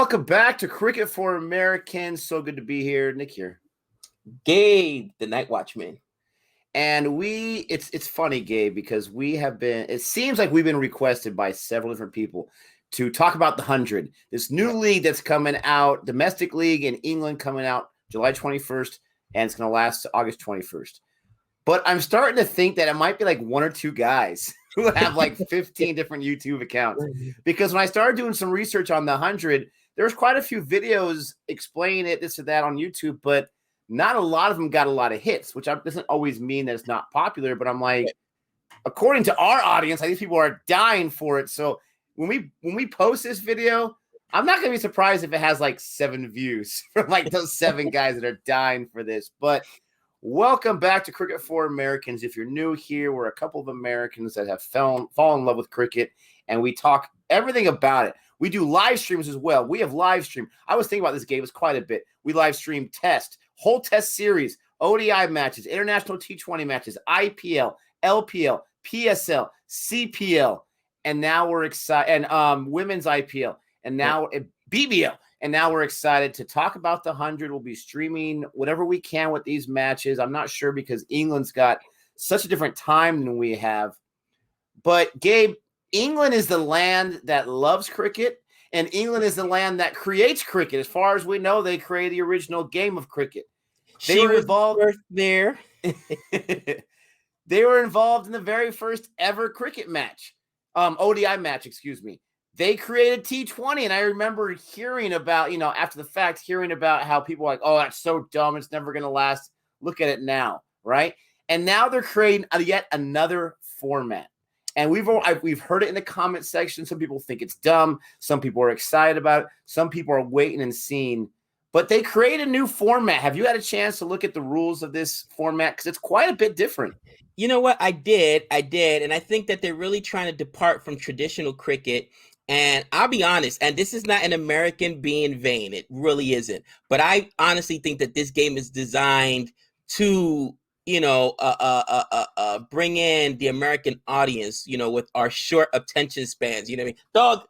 Welcome back to Cricket for Americans. So good to be here. Nick here. Gabe, the Night Watchman. And it's funny, Gabe, because it seems like we've been requested by several different people to talk about the 100, this new league that's coming out, domestic league in England coming out July 21st, and it's going to last to August 21st. But I'm starting to think that it might be like one or two guys who have like 15 different YouTube accounts. Because when I started doing some research on the 100, there's quite a few videos explaining it, this or that on YouTube, but not a lot of them got a lot of hits, which doesn't always mean that it's not popular. But I'm like, according to our audience, these people are dying for it. So when we post this video, I'm not going to be surprised if it has like 7 views from like those 7 guys that are dying for this. But welcome back to Cricket for Americans. If you're new here, we're a couple of Americans that have fallen in love with cricket, and we talk everything about it. We do live streams as well. We have live stream. I was thinking about this, Gabe. It was quite a bit. We live stream whole test series, ODI matches, international T20 matches, IPL, LPL, PSL, CPL, and now we're excited, and women's IPL, and now BBL. And now we're excited to talk about the 100. We'll be streaming whatever we can with these matches. I'm not sure because England's got such a different time than we have. But, Gabe, England is the land that loves cricket, and England is the land that creates cricket. As far as we know, they created the original game of cricket. They were involved there. They were involved in the very first ever cricket match, ODI match, excuse me. They created T20, and I remember hearing about, after the fact, hearing about how people are like, oh, that's so dumb. It's never going to last. Look at it now, right? And now they're creating yet another format. And we've heard it in the comment section. Some people think it's dumb. Some people are excited about it. Some people are waiting and seeing. But they create a new format. Have you had a chance to look at the rules of this format? Because it's quite a bit different. You know what? I did. And I think that they're really trying to depart from traditional cricket. And I'll be honest, and this is not an American being vain. It really isn't. But I honestly think that this game is designed to, bring in the American audience, with our short attention spans. You know what I mean? Dog,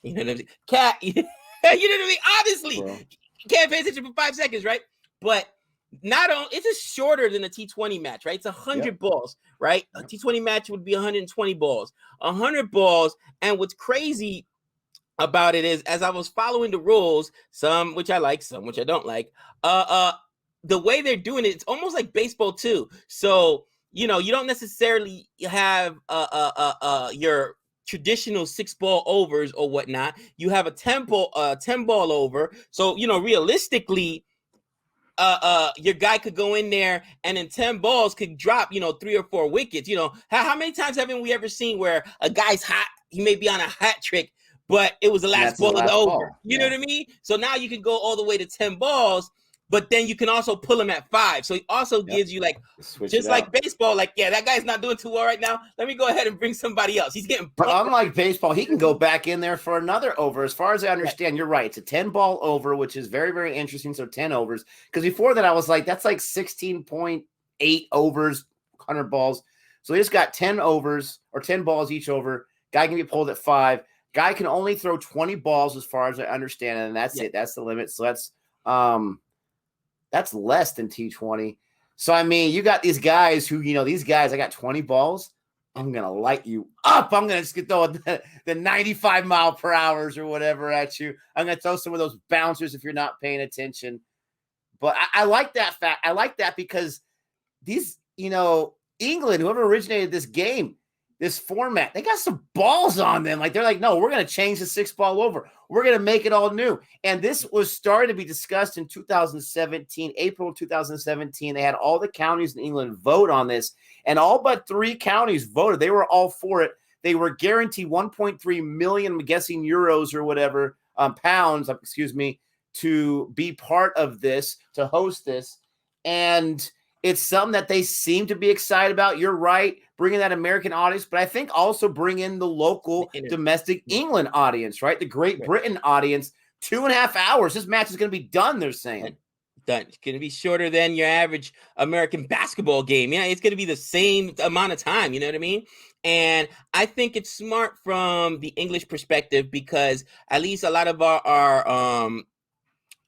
you know what I mean? Cat, you know what I mean? Obviously, you can't pay attention for 5 seconds, right? But not only, it's just shorter than a T20 match, right? It's 100 balls, right? A T20 match would be 120 balls, 100 balls. And what's crazy about it is, as I was following the rules, some which I like, some which I don't like, the way they're doing it, it's almost like baseball too. So, you don't necessarily have your traditional 6-ball overs or whatnot. You have a 10-ball over. So, realistically, your guy could go in there and in 10 balls could drop, 3 or 4 wickets. How many times haven't we ever seen where a guy's hot, he may be on a hat trick, but it was the last ball of the over. You know what I mean? So now you can go all the way to 10 balls, but then you can also pull him at 5. So he also gives you just like baseball, that guy's not doing too well right now. Let me go ahead and bring somebody else. He's getting But unlike baseball, he can go back in there for another over. As far as I understand, You're right. It's a 10-ball over, which is very, very interesting. So 10 overs. Because before that, I was like, that's like 16.8 overs, 100 balls. So they just got 10 overs or 10 balls each over. Guy can be pulled at 5. Guy can only throw 20 balls as far as I understand it. And that's it. That's the limit. So that's less than T20. So, I mean, you got these guys who, I got 20 balls. I'm going to light you up. I'm going to just throw the 95 mile per hours or whatever at you. I'm going to throw some of those bouncers if you're not paying attention. But I like that fact. I like that because these, England, whoever originated this game, this format, they got some balls on them. They're like, no, we're going to change the 6-ball over. We're going to make it all new. And this was starting to be discussed in 2017, April 2017. They had all the counties in England vote on this, and all but 3 counties voted. They were all for it. They were guaranteed 1.3 million, I'm guessing euros or whatever, pounds, to be part of this, to host this. And it's something that they seem to be excited about. You're right, bringing that American audience, but I think also bring in the local domestic England audience, right? The Great Britain audience. 2.5 hours. This match is going to be done, they're saying. Done. It's going to be shorter than your average American basketball game. Yeah, it's going to be the same amount of time. You know what I mean? And I think it's smart from the English perspective because at least a lot of our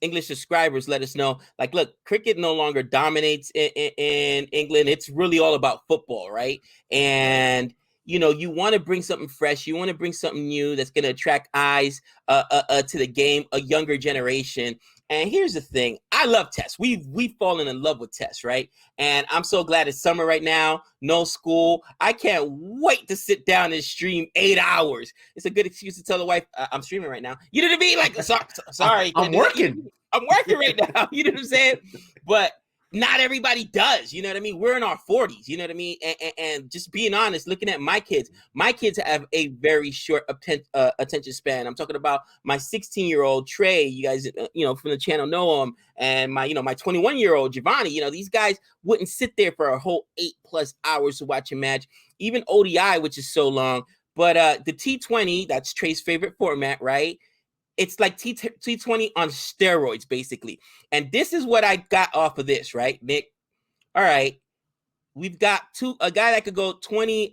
English subscribers let us know, like, look, cricket no longer dominates in England. It's really all about football, right? And you want to bring something fresh. You want to bring something new that's going to attract eyes to the game, a younger generation. And here's the thing. I love Test. We've fallen in love with Test, right? And I'm so glad it's summer right now. No school. I can't wait to sit down and stream 8 hours. It's a good excuse to tell the wife, I'm streaming right now. You know what I mean? Like, sorry. I'm working. I'm working right now. You know what I'm saying? But not everybody does. You know what I mean? We're in our 40s. You know what I mean? And just being honest, looking at my kids have a very short attention span. I'm talking about my 16-year-old Trey. You guys, from the channel know him, and my 21-year-old Giovanni. These guys wouldn't sit there for a whole 8+ hours to watch a match. Even ODI, which is so long. But the T20, that's Trey's favorite format, right? It's like T20 on steroids, basically. And this is what I got off of this, right, Nick? All right. We've got a guy that could go 20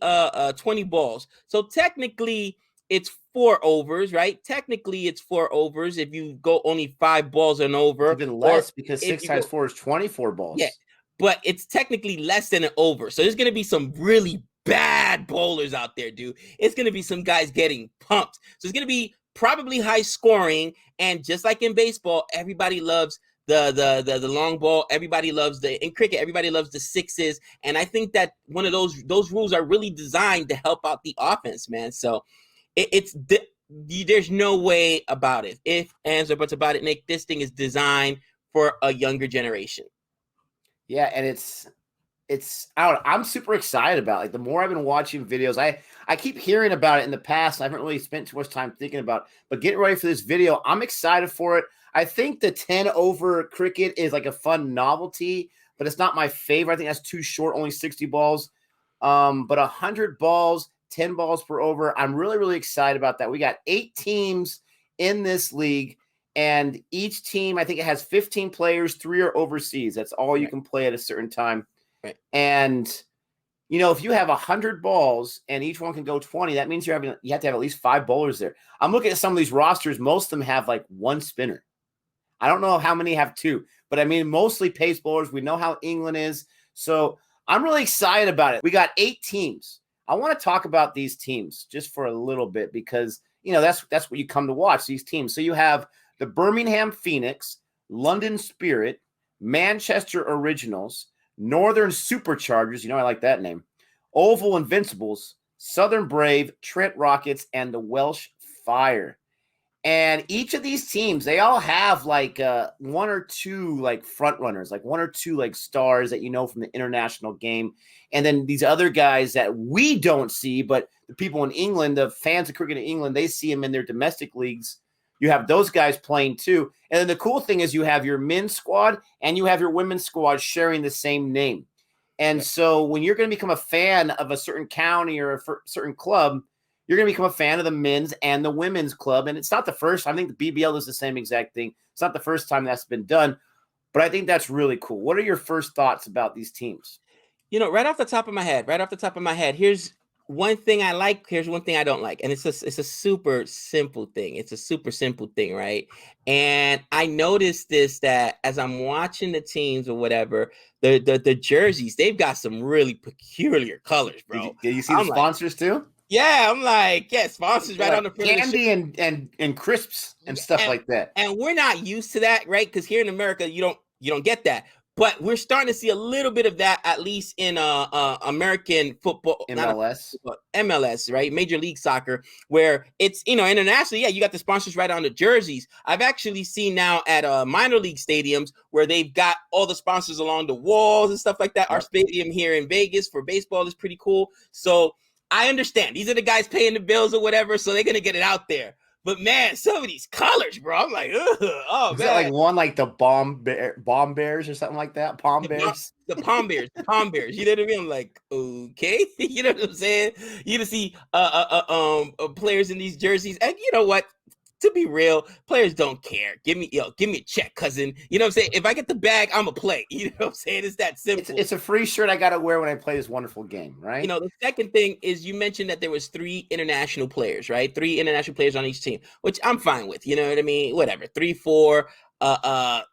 balls. So technically it's 4 overs, right? Technically it's 4 overs if you go only 5 balls and over. Even less because 6 times 4 is 24 balls. Yeah, but it's technically less than an over. So there's going to be some really bad bowlers out there, dude. It's going to be some guys getting pumped. So it's going to be probably high scoring, and just like in baseball, everybody loves the long ball. Everybody loves in cricket, everybody loves the sixes, and I think that one of those rules are really designed to help out the offense, man. So there's no way about it. If ands or buts about it, Nick, this thing is designed for a younger generation. Yeah, and it's I'm super excited about it. Like, the more I've been watching videos, I keep hearing about it in the past. I haven't really spent too much time thinking about it, but getting ready for this video, I'm excited for it. I think the 10 over cricket is like a fun novelty, but it's not my favorite. I think that's too short, only 60 balls. But 100 balls, 10 balls per over. I'm really, really excited about that. We got 8 teams in this league, and each team, I think it has 15 players, 3 are overseas. That's all you can play at a certain time. Right. And if you have 100 balls and each one can go 20, that means you have to have at least 5 bowlers there. I'm looking at some of these rosters. Most of them have like 1 spinner. I don't know how many have 2, but I mean, mostly pace bowlers. We know how England is. So I'm really excited about it. We got 8 teams. I want to talk about these teams just for a little bit because, that's what you come to watch, these teams. So you have the Birmingham Phoenix, London Spirit, Manchester Originals, Northern Superchargers, I like that name, Oval Invincibles, Southern Brave, Trent Rockets, and the Welsh Fire. And each of these teams, they all have like 1 or 2 like front runners, like 1 or 2 like stars that from the international game. And then these other guys that we don't see, but the people in England, the fans of cricket in England, they see them in their domestic leagues. You have those guys playing too. And then the cool thing is you have your men's squad and you have your women's squad sharing the same name. And so when you're going to become a fan of a certain county or a certain club, you're going to become a fan of the men's and the women's club. And it's not the first. I think the BBL does the same exact thing. It's not the first time that's been done, but I think that's really cool. What are your first thoughts about these teams? Right off the top of my head, here's one thing I like, here's one thing I don't like. And it's a super simple thing. It's a super simple thing, right? And I noticed this, that as I'm watching the teams or whatever, the jerseys, they've got some really peculiar colors, bro. Did you see the sponsors too? Yeah, I'm like, sponsors right on the front. Candy and crisps and stuff like that. And we're not used to that, right? Because here in America, you don't get that. But we're starting to see a little bit of that, at least in American football, MLS, right? Major League Soccer, where it's, internationally, you got the sponsors right on the jerseys. I've actually seen now at minor league stadiums where they've got all the sponsors along the walls and stuff like that. Yep. Our stadium here in Vegas for baseball is pretty cool. So I understand. These are the guys paying the bills or whatever, so they're going to get it out there. But man, some of these colors, bro, I'm like, oh, is man. That like one like the bomb bears or something like that? Palm bears? The palm bears. You know what I mean? I'm like, okay. You know what I'm saying? You to see players in these jerseys. And you know what? to be real, players don't care. Give me a check, cousin. You know what I'm saying? If I get the bag, I'm going to play. You know what I'm saying? It's that simple. It's a free shirt I got to wear when I play this wonderful game, right? You know, the second thing is you mentioned that there was 3 international players, right? 3 international players on each team, which I'm fine with. You know what I mean? Whatever. 3, 4. I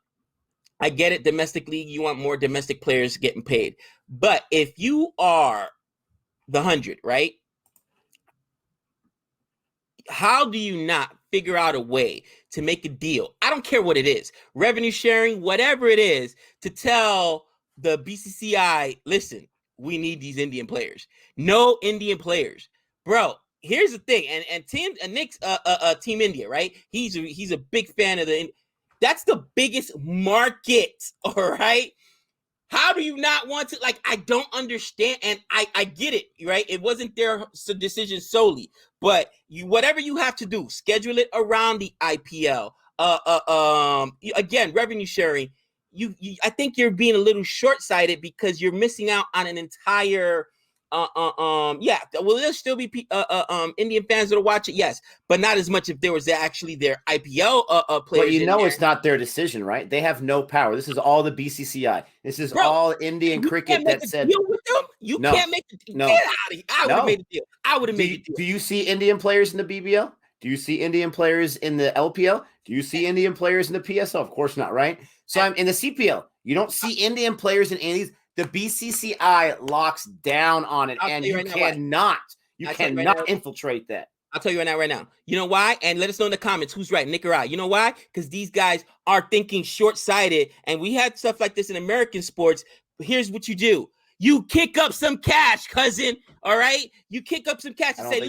get it. Domestic league, you want more domestic players getting paid. But if you are the 100, right? How do you not figure out a way to make a deal? I don't care what it is, revenue sharing, whatever it is, to tell the BCCI, listen, we need these Indian players. No Indian players, bro. Here's the thing, and Nick's Team India, right? He's a big fan of that's the biggest market, all right? How do you not want to? Like, I don't understand, and I get it, right? It wasn't their decision solely, but whatever you have to do, schedule it around the IPL. Again, revenue sharing. I think you're being a little short-sighted because you're missing out on an entire. Will there still be Indian fans that'll watch it? Yes, but not as much if there was actually their IPL players. But you know it's not their decision, right? They have no power. This is all the BCCI. This is all Indian cricket that said. Deal with them? You can't make the deal. Get out of here. I would have made a deal. I would have made a deal. Do you see Indian players in the BBL? Do you see Indian players in the LPL? Do you see Indian players in the PSL? Of course not, right? So I'm in the CPL. You don't see Indian players in any of these. The BCCI locks down on it, and you cannot infiltrate that. I'll tell you right now. You know why? And let us know in the comments who's right, Nick or I. You know why? Because these guys are thinking short-sighted, and we had stuff like this in American sports. Here's what you do. You kick up some cash, cousin, all right? You kick up some cash and say,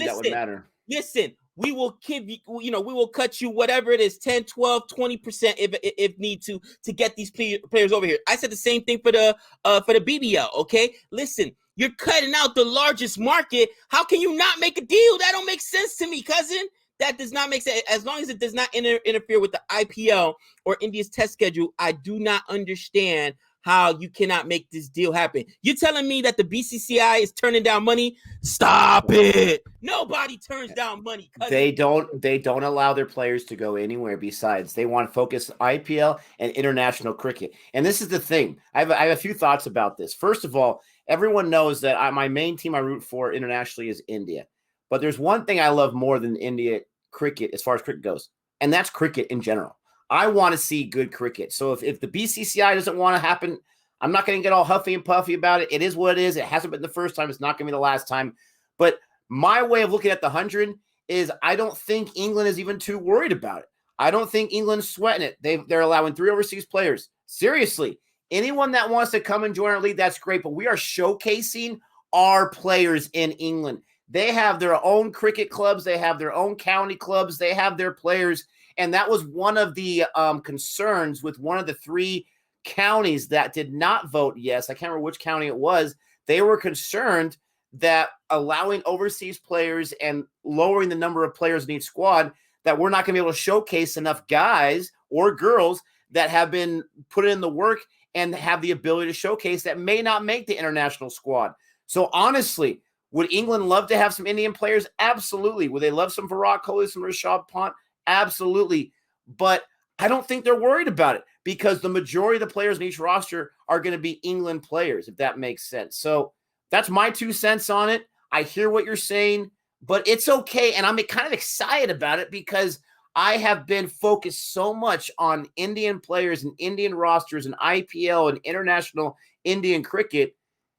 listen, we will give you, we will cut you whatever it is, 10, 12, 20% if need to get these players over here. I said the same thing for the BBL, okay? Listen, you're cutting out the largest market. How can you not make a deal? That don't make sense to me, cousin. That does not make sense. As long as it does not interfere with the IPL or India's test schedule, I do not understand how you cannot make this deal happen. You're telling me that the BCCI is turning down money? Stop it. Nobody turns down money. Cousin. They don't allow their players to go anywhere besides. They want to focus IPL and international cricket. And this is the thing. I have a few thoughts about this. First of all, everyone knows that my main team I root for internationally is India. But there's one thing I love more than India cricket as far as cricket goes, and that's cricket in general. I want to see good cricket. So if the BCCI doesn't want to happen, I'm not going to get all huffy and puffy about it. It is what it is. It hasn't been the first time. It's not going to be the last time. But my way of looking at the 100 is I don't think England is even too worried about it. I don't think England's sweating it. They're allowing 3 overseas players. Seriously, anyone that wants to come and join our league, that's great. But we are showcasing our players in England. They have their own cricket clubs. They have their own county clubs. They have their players. And that was one of the concerns with one of the 3 counties that did not vote yes. I can't remember which county it was. They were concerned that allowing overseas players and lowering the number of players in each squad, that we're not going to be able to showcase enough guys or girls that have been put in the work and have the ability to showcase that may not make the international squad. So honestly, would England love to have some Indian players? Absolutely. Would they love some Virat Kohli, some Rishabh Pant? Absolutely. But I don't think they're worried about it because the majority of the players in each roster are going to be England players, if that makes sense. So that's my 2 cents on it. I hear what you're saying, but it's okay. And I'm kind of excited about it because I have been focused so much on Indian players and Indian rosters and IPL and international Indian cricket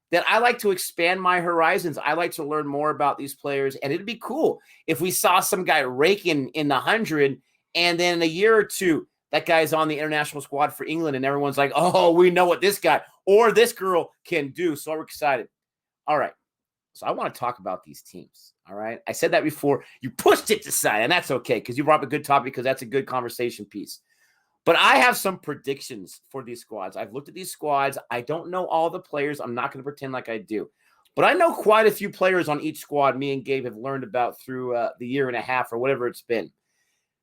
that I like to expand my horizons. I like to learn more about these players. And it'd be cool if we saw some guy raking in the 100 and then in a year or two, that guy's on the international squad for England and everyone's like, oh, we know what this guy or this girl can do. So we're excited. All right. So I want to talk about these teams. All right. I said that before. You pushed it to side, and that's okay because you brought up a good topic because that's a good conversation piece. But I have some predictions for these squads. I've looked at these squads. I don't know all the players. I'm not going to pretend like I do. But I know quite a few players on each squad me and Gabe have learned about through the year and a half or whatever it's been.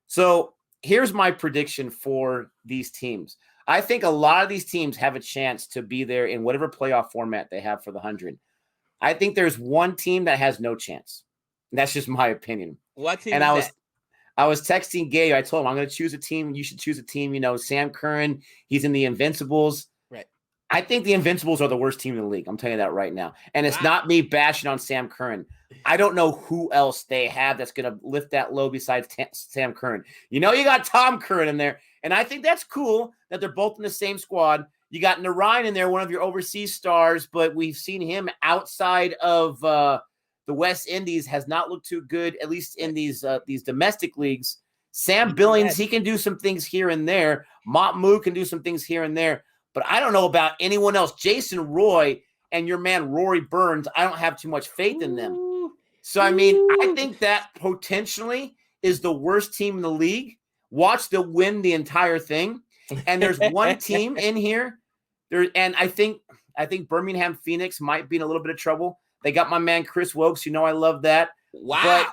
So here's my prediction for these teams. I think a lot of these teams have a chance to be there in whatever playoff format they have for the 100. I think there's one team that has no chance. And that's just my opinion. What team and is I was that? I was texting Gabe. I told him I'm going to choose a team. You should choose a team. You know, Sam Curran, he's in the Invincibles. Right. I think the Invincibles are the worst team in the league. I'm telling you that right now. And it's not me bashing on Sam Curran. I don't know who else they have that's going to lift that load besides Sam Curran. You know, you got Tom Curran in there. And I think that's cool that they're both in the same squad. You got Narayan in there, one of your overseas stars, but we've seen him outside of the West Indies has not looked too good, at least in these domestic leagues. Sam Billings, he can do some things here and there. Matmu can do some things here and there. But I don't know about anyone else. Jason Roy and your man Rory Burns, I don't have too much faith in them. So, I mean, I think that potentially is the worst team in the league. Watch them win the entire thing. And there's one team in here. And I think Birmingham Phoenix might be in a little bit of trouble. They got my man Chris Wokes. You know I love that. Wow.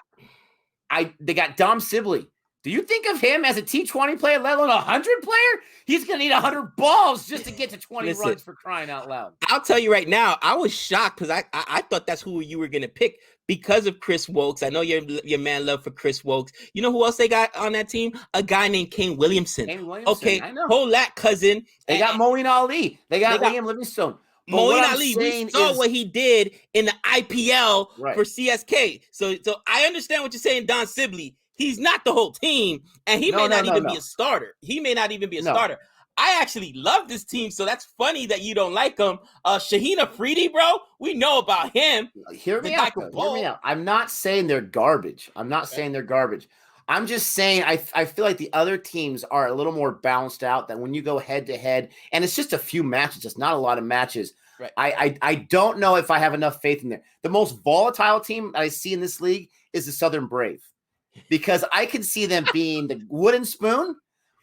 But they got Dom Sibley. Do you think of him as a T20 player, let alone a 100 player? He's going to need 100 balls just to get to 20 runs, for crying out loud. I'll tell you right now, I was shocked because I thought that's who you were going to pick because of Chris Wokes. I know your man love for Chris Wokes. You know who else they got on that team? A guy named Kane Williamson. Okay, I know. Hold that, cousin. They got Moeen Ali. They got Liam Livingstone. Moeen Ali, we saw what he did in the IPL for CSK. So I understand what you're saying, Don Sibley. He's not the whole team, and he may not even be a starter. He may not even be a starter. I actually love this team, so that's funny that you don't like him. Shaheen Afridi, bro, we know about him. Hear me out. I'm not saying they're garbage. I'm just saying I feel like the other teams are a little more balanced out than when you go head to head, and it's just a few matches. It's not a lot of matches. Right. I don't know if I have enough faith in there. The most volatile team I see in this league is the Southern Brave, because I can see them being the wooden spoon.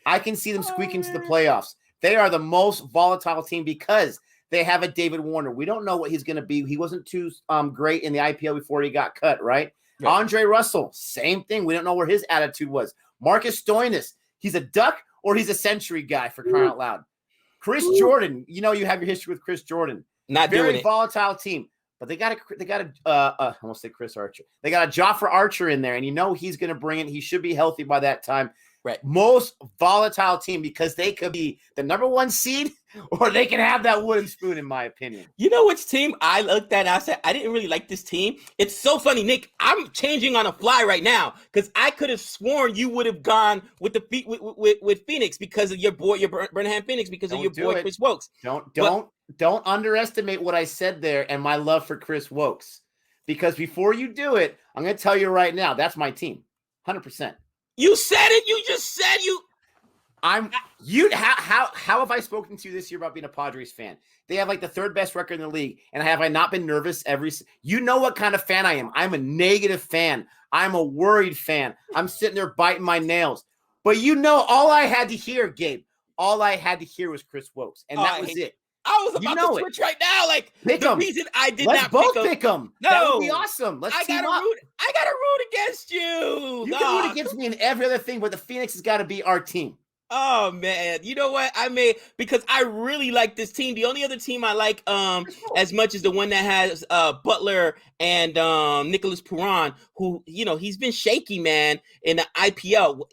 I can see them squeaking to the playoffs. They are the most volatile team because they have a David Warner. We don't know what he's going to be. He wasn't too great in the IPL before he got cut, right? Andre Russell, same thing. We don't know where his attitude was. Marcus Stoinis, he's a duck or he's a century guy, for crying out loud. Chris Jordan, you know you have your history with Chris Jordan. Not very doing it. Volatile team. But they got I almost say Chris Archer. They got a Jofra Archer in there, and you know he's going to bring it. He should be healthy by that time. Right. Most volatile team, because they could be the number one seed or they can have that wooden spoon, in my opinion. You know which team I looked at? I said, I didn't really like this team. It's so funny, Nick. I'm changing on the fly right now because I could have sworn you would have gone with with Phoenix because of your boy, your Birmingham Phoenix, because of your boy, Chris Wokes. Don't underestimate what I said there and my love for Chris Wokes, because before you do it, I'm going to tell you right now, that's my team. 100%. You said it. You just said you. How have I spoken to you this year about being a Padres fan? They have like the third best record in the league, and have I not been nervous you know what kind of fan I am? I'm a negative fan. I'm a worried fan. I'm sitting there biting my nails. But you know, all I had to hear, Gabe, was Chris Wokes, and that was it. I was about to switch right now. Like, pick the him. reason I did Let's not both pick him. No, that would be awesome. Let's team up. I gotta root against you. You can root against me in every other thing, but the Phoenix has got to be our team. Oh man, you know what? Because I really like this team. The only other team I like as much as the one that has Butler and Nicholas Puran, who, you know, he's been shaky, man, in the IPL.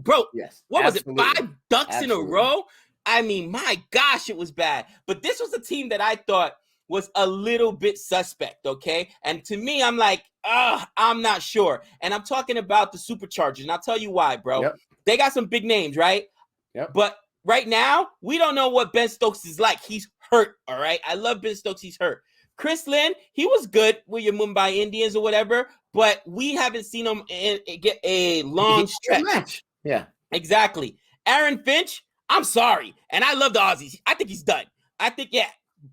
What was it? 5 ducks in a row? I mean, my gosh, it was bad. But this was a team that I thought was a little bit suspect, okay? And to me, I'm like, I'm not sure. And I'm talking about the Superchargers, and I'll tell you why, bro. Yep. They got some big names, right? Yep. But right now, we don't know what Ben Stokes is like. He's hurt, all right? I love Ben Stokes. He's hurt. Chris Lynn, he was good with your Mumbai Indians or whatever, but we haven't seen him get a long stretch. Match. Yeah. Exactly. Aaron Finch, I'm sorry. And I love the Aussies. I think he's done. I think,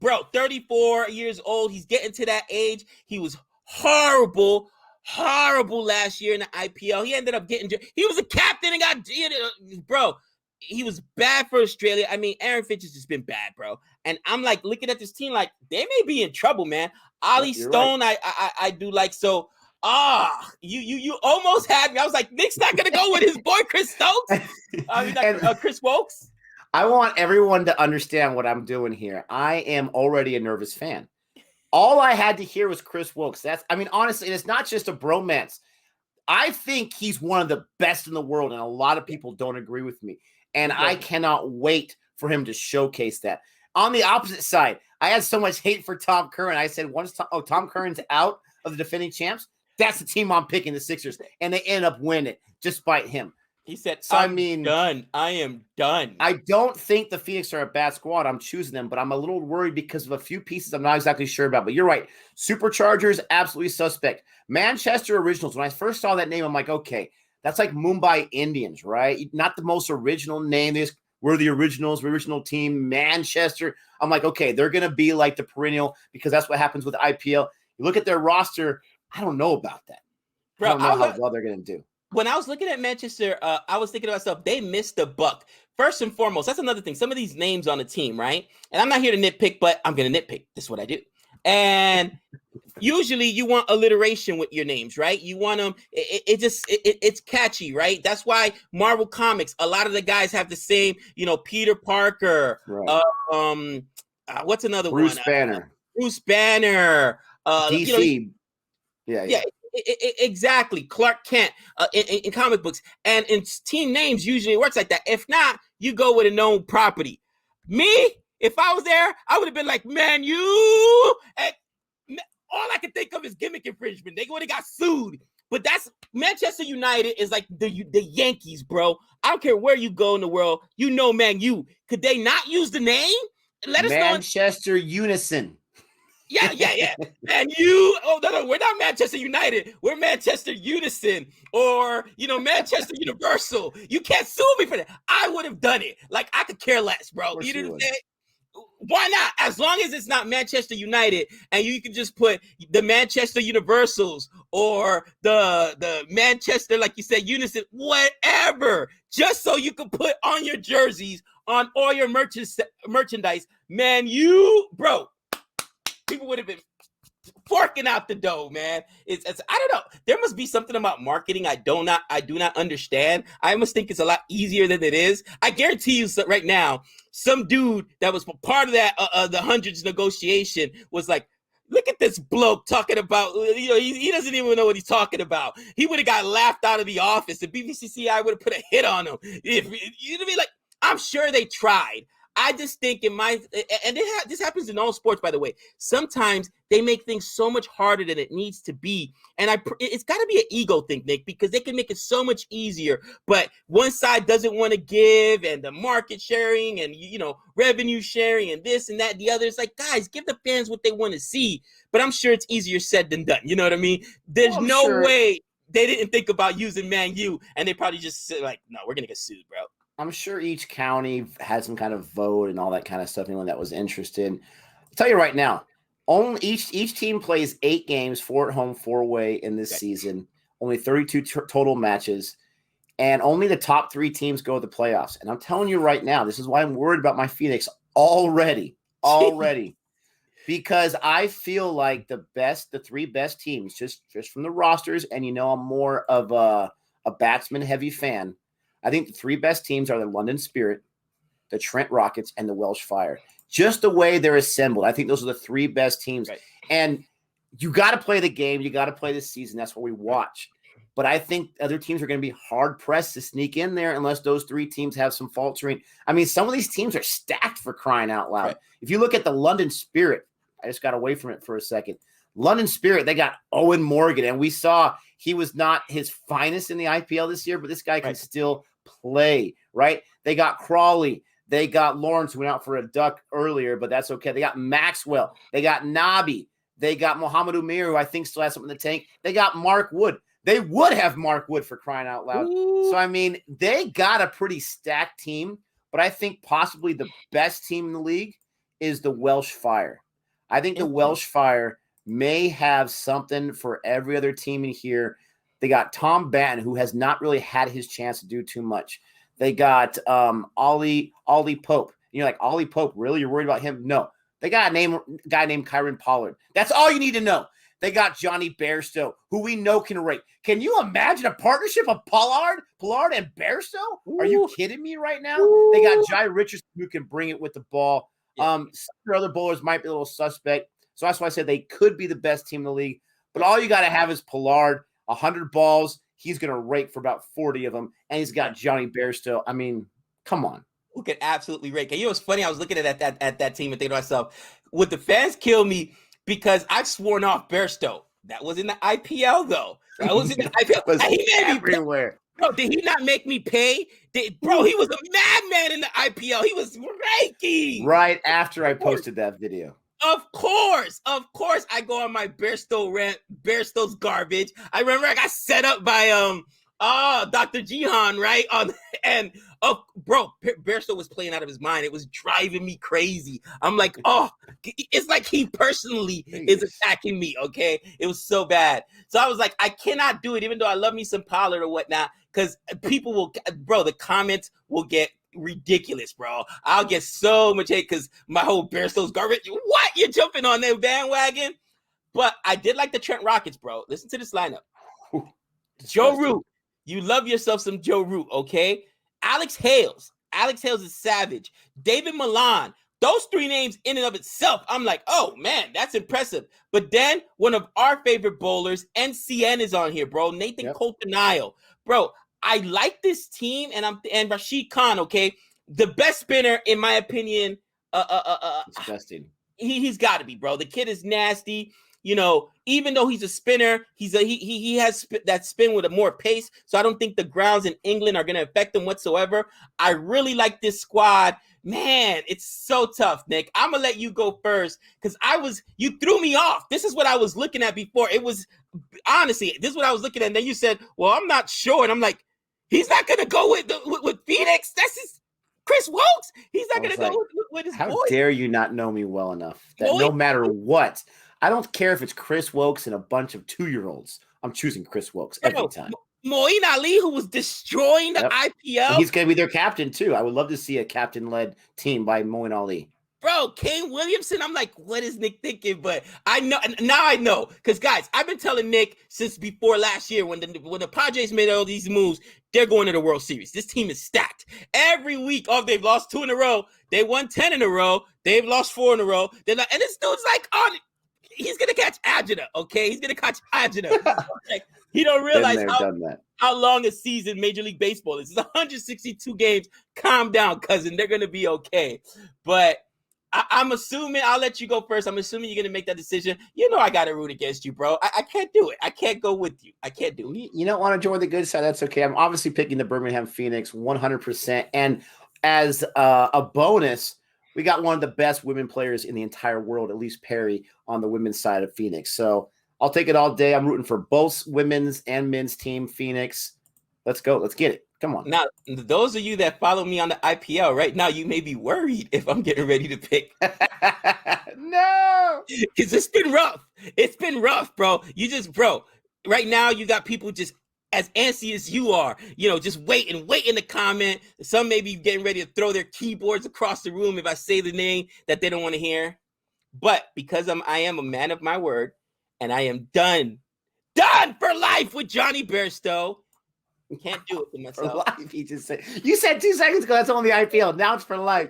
34 years old. He's getting to that age. He was horrible last year in the IPL. He ended up he was a captain and he was bad for Australia. I mean, Aaron Finch has just been bad, bro. And I'm like looking at this team like they may be in trouble, man. Ollie Stone, right. I do like so. You almost had me. I was like, Nick's not gonna go with his boy Chris Stokes. Chris Wokes. I want everyone to understand what I'm doing here. I am already a nervous fan. All I had to hear was Chris Wokes. Honestly, and it's not just a bromance. I think he's one of the best in the world, and a lot of people don't agree with me. And I cannot wait for him to showcase that. On the opposite side, I had so much hate for Tom Curran. I said once Tom Curran's out of the defending champs, that's the team I'm picking, the Sixers. And they end up winning it despite him. He said, so, I mean, done. I am done. I don't think the Phoenix are a bad squad. I'm choosing them, but I'm a little worried because of a few pieces I'm not exactly sure about. But you're right. Superchargers, absolutely suspect. Manchester Originals, when I first saw that name, I'm like, okay, that's like Mumbai Indians, right? Not the most original name. We're the Originals, original team, Manchester. I'm like, okay, they're going to be like the perennial because that's what happens with IPL. You look at their roster, I don't know about that. Bro, I don't know how well they're going to do. When I was looking at Manchester, I was thinking to myself, they missed the buck. First and foremost, that's another thing. Some of these names on the team, right? And I'm not here to nitpick, but I'm going to nitpick. This is what I do. And usually you want alliteration with your names, right? You want them, it's catchy, right? That's why Marvel Comics, a lot of the guys have the same, Peter Parker, right. What's another Bruce one? Banner. Bruce Banner. DC. Yeah. Exactly. Clark Kent in comic books. And in team names, usually it works like that. If not, you go with a known property. Me, if I was there, I would have been like, man, you. And all I can think of is gimmick infringement. They would have got sued. But that's Manchester United is like the Yankees, bro. I don't care where you go in the world. Man, you. Could they not use the name? Let us know. Manchester Unison. Yeah. And no, we're not Manchester United. We're Manchester Unison or, Manchester Universal. You can't sue me for that. I would have done it. Like, I could care less, bro. You know what I'm saying? Why not? As long as it's not Manchester United and you can just put the Manchester Universals or the Manchester, like you said, Unison, whatever, just so you can put on your jerseys, on all your merchandise, man, bro. People would have been forking out the dough, man. It's I don't know. There must be something about marketing I do not understand. I must think it's a lot easier than it is. I guarantee you right now, some dude that was part of that the hundreds negotiation was like, look at this bloke talking about, he doesn't even know what he's talking about. He would have got laughed out of the office. The BBCCI would have put a hit on him. Like, I'm sure they tried. I just think this happens in all sports, by the way. Sometimes they make things so much harder than it needs to be. And it's got to be an ego thing, Nick, because they can make it so much easier. But one side doesn't want to give, and the market sharing and, revenue sharing and this and that. And the other is like, guys, give the fans what they want to see. But I'm sure it's easier said than done. You know what I mean? There's way they didn't think about using Man U, and they probably just said, like, no, we're going to get sued, bro. I'm sure each county had some kind of vote and all that kind of stuff. Anyone that was interested. I'll tell you right now, only each team plays 8 games, 4 at home, 4 away in this season. Only 32 total matches, and only the top 3 teams go to the playoffs. And I'm telling you right now, this is why I'm worried about my Phoenix already, because I feel like the 3 best teams, just from the rosters, and I'm more of a batsman-heavy fan. I think the 3 best teams are the London Spirit, the Trent Rockets, and the Welsh Fire. Just the way they're assembled, I think those are the 3 best teams. Right. And you got to play the game. You got to play this season. That's what we watch. But I think other teams are going to be hard-pressed to sneak in there unless those 3 teams have some faltering. I mean, some of these teams are stacked, for crying out loud. Right. If you look at the London Spirit, I just got away from it for a second. London Spirit, they got Owen Morgan, and we saw he was not his finest in the IPL this year, but this guy can still play, right? They got Crawley. They got Lawrence, who went out for a duck earlier, but that's okay. They got Maxwell. They got Nabi. They got Mohamed Umir, who I think still has something in the tank. They got Mark Wood. They would have Mark Wood, for crying out loud. Ooh. So, I mean, they got a pretty stacked team, but I think possibly the best team in the league is the Welsh Fire. I think the Welsh Fire may have something for every other team in here. They got Tom Banton, who has not really had his chance to do too much. They got Ollie Pope. You're like, Ollie Pope, really? You're worried about him? No. They got a guy named Kyron Pollard. That's all you need to know. They got Johnny Bairstow, who we know can rate. Can you imagine a partnership of Pollard and Bairstow? Are you kidding me right now? Ooh. They got Jai Richardson, who can bring it with the ball. Some other bowlers might be a little suspect. So that's why I said they could be the best team in the league. But all you got to have is Pollard, 100 balls. he's going to rake for about 40 of them, and he's got Johnny Bairstow. I mean, come on. Who could absolutely rake. And you know what's funny? I was looking at that team and thinking to myself, would the fans kill me because I've sworn off Bairstow? That was in the IPL, though. That was in the IPL. He made everywhere. Bro, did he not make me pay? Bro, he was a madman in the IPL. He was raking. Right after I posted that video. Of course, I go on my Bairstow rant. Bairstow's garbage. I remember I got set up by Dr. Jihan, right? Bro, Bairstow was playing out of his mind. It was driving me crazy. I'm like, oh, it's like he personally is attacking me. Okay, it was so bad. So I was like, I cannot do it, even though I love me some Pollard or whatnot, because people will, bro. The comments will get ridiculous, bro. I'll get so much hate because my whole Bairstow's garbage. What? You're jumping on their bandwagon? But I did like the Trent Rockets, bro. Listen to this lineup. Joe Root. You love yourself some Joe Root, okay? Alex Hales. Alex Hales is savage. David Milan. Those three names in and of itself, I'm like, oh, man, that's impressive. But then one of our favorite bowlers, NCN, is on here, bro. Nathan Coulter-Nile. Bro, I like this team, and Rashid Khan, okay? The best spinner, in my opinion, disgusting. He's got to be, bro. The kid is nasty. You know, even though he's a spinner, he has that spin with a more pace. So I don't think the grounds in England are going to affect him whatsoever. I really like this squad. Man, it's so tough, Nick. I'm going to let you go first because you threw me off. This is what I was looking at before. It was, honestly, this is what I was looking at. And then you said, well, I'm not sure. And I'm like, he's not going to go with Phoenix? That's his Chris Wokes? He's not going to go with his How boy? dare you not know me well enough that no matter what, I don't care if it's Chris Wokes and a bunch of 2-year-olds. I'm choosing Chris Wokes every time. Moeen Ali, who was destroying the IPL. And he's going to be their captain, too. I would love to see a captain-led team by Moeen Ali. Bro, Kane Williamson, I'm like, what is Nick thinking? But I know, now I know. Because, guys, I've been telling Nick since before last year when the Padres made all these moves, they're going to the World Series. This team is stacked. Every week, they've lost 2 in a row. They won 10 in a row. They've lost 4 in a row. And this dude's like, he's going to catch agita, okay? He's going to catch agita. Like, he don't realize how long a season Major League Baseball is. It's 162 games. Calm down, cousin. They're going to be okay. But I'm assuming, I'll let you go first. I'm assuming you're going to make that decision. You know I got to root against you, bro. I can't do it. I can't go with you. I can't do it. You don't want to join the good side. That's okay. I'm obviously picking the Birmingham Phoenix 100%. And as a bonus, we got one of the best women players in the entire world, Elise Perry, on the women's side of Phoenix. So I'll take it all day. I'm rooting for both women's and men's team, Phoenix. Let's go. Let's get it. Come on. Now, those of you that follow me on the IPL right now, you may be worried if I'm getting ready to pick. No. Because it's been rough. It's been rough, bro. Bro, right now you got people just as antsy as you are, just wait in the comment. Some may be getting ready to throw their keyboards across the room if I say the name that they don't want to hear. But because I am a man of my word, and I am done for life with Johnny Bairstow. Can't do it to myself. For life, you said 2 seconds ago that's only the IPL. Now it's for life.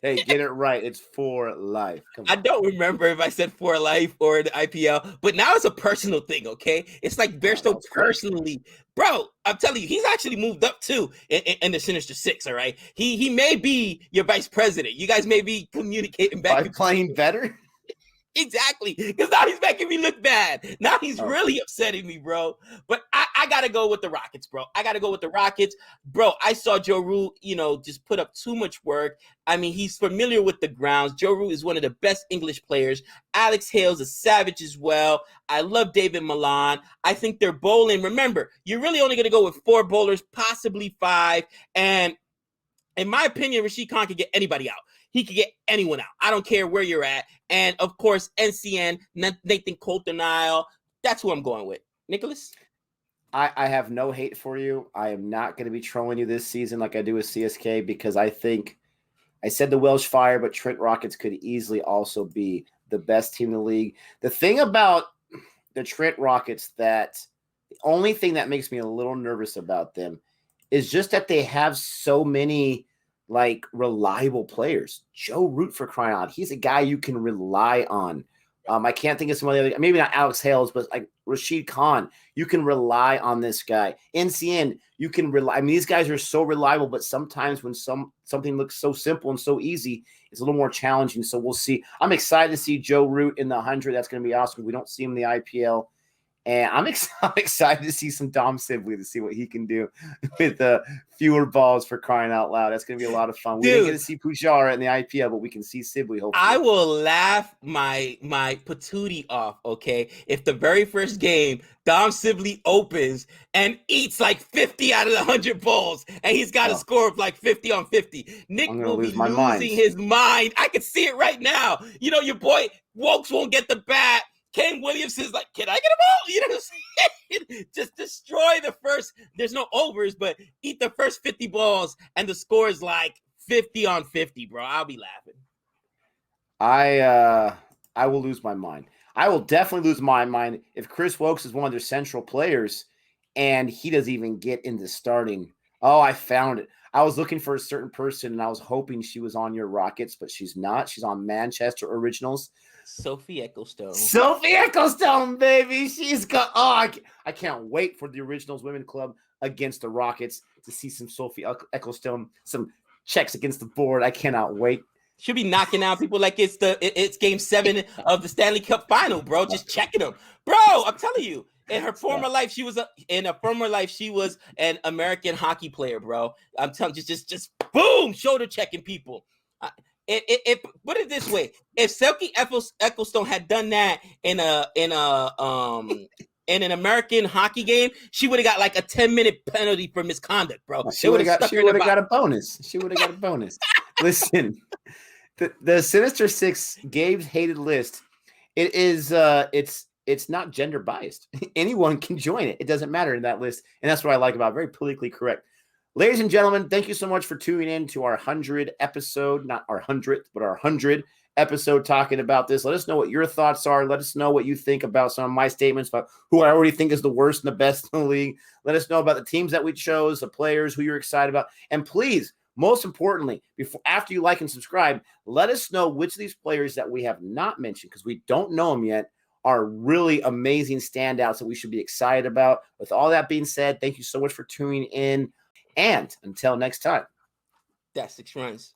Hey, get it right. It's for life. Come on. I don't remember if I said for life or the IPL, but now it's a personal thing, okay? It's like Bairstow personally. Bro, I'm telling you, he's actually moved up too in the Sinister Six, all right? He may be your vice president. You guys may be communicating back. By playing better? Exactly, because now he's making me look bad. Now he's really upsetting me, bro. But I gotta go with the Rockets, bro. Bro, I saw Joe Root, just put up too much work. I mean, he's familiar with the grounds. Joe Root is one of the best English players. Alex Hales is savage as well. I love David Milan. I think they're bowling. Remember, you're really only gonna go with 4 bowlers, possibly 5. And in my opinion, Rashid Khan could get anybody out. He could get anyone out. I don't care where you're at. And, of course, NCN, Nathan Coulter-Nile. That's who I'm going with. Nicholas? I have no hate for you. I am not going to be trolling you this season like I do with CSK because I think I said the Welsh Fire, but Trent Rockets could easily also be the best team in the league. The thing about the Trent Rockets the only thing that makes me a little nervous about them is just that they have so many reliable players. Joe Root, for crying out, he's a guy you can rely on I can't think of some other, maybe not Alex Hales, but like Rashid Khan. You can rely on this guy. NCN, you can rely. I mean, these guys are so reliable, but sometimes when something looks so simple and so easy, it's a little more challenging. So we'll see. I'm excited to see Joe Root in the 100. That's going to be awesome. We don't see him in the IPL. And I'm excited to see some Dom Sibley to see what he can do with fewer balls, for crying out loud. That's going to be a lot of fun. We didn't get to see Pujara in the IPL, but we can see Sibley, hopefully. I will laugh my patootie off, okay, if the very first game Dom Sibley opens and eats like 50 out of the 100 balls, and he's got a score of like 50 on 50. Nick will be losing his mind. I can see it right now. You know, your boy Wokes won't get the bat. Kane Williams is like, can I get a ball? You know what I'm saying? Just destroy the first. There's no overs, but eat the first 50 balls, and the score is like 50 on 50, bro. I'll be laughing. I will lose my mind. I will definitely lose my mind if Chris Wokes is one of their central players and he doesn't even get into starting. Oh, I found it. I was looking for a certain person and I was hoping she was on your Rockets, but she's not. She's on Manchester Originals. Sophie Ecclestone. Sophie Ecclestone, baby. She's got. Oh, I can't wait for the Originals Women Club against the Rockets to see some Sophie Ecclestone, some checks against the board. I cannot wait. She'll be knocking out people like it's game 7 of the Stanley Cup final, bro. Just checking them, bro. I'm telling you. In her former life, she was an American hockey player, bro. I'm telling you, just boom, shoulder checking people. Put it this way: if Sophie Ecclestone had done that in an American hockey game, she would have got like a 10-minute penalty for misconduct, bro. She would have got a bonus. She would have got a bonus. Listen, the Sinister Six Gabe's hated list. It is it's not gender biased. Anyone can join it. It doesn't matter in that list, and that's what I like about it. Very politically correct. Ladies and gentlemen, thank you so much for tuning in to our 100 episode, not our 100th, but our 100 episode talking about this. Let us know what your thoughts are. Let us know what you think about some of my statements about who I already think is the worst and the best in the league. Let us know about the teams that we chose, the players, who you're excited about. And please, most importantly, after you like and subscribe, let us know which of these players that we have not mentioned, because we don't know them yet, are really amazing standouts that we should be excited about. With all that being said, thank you so much for tuning in. And until next time. That's 6 runs.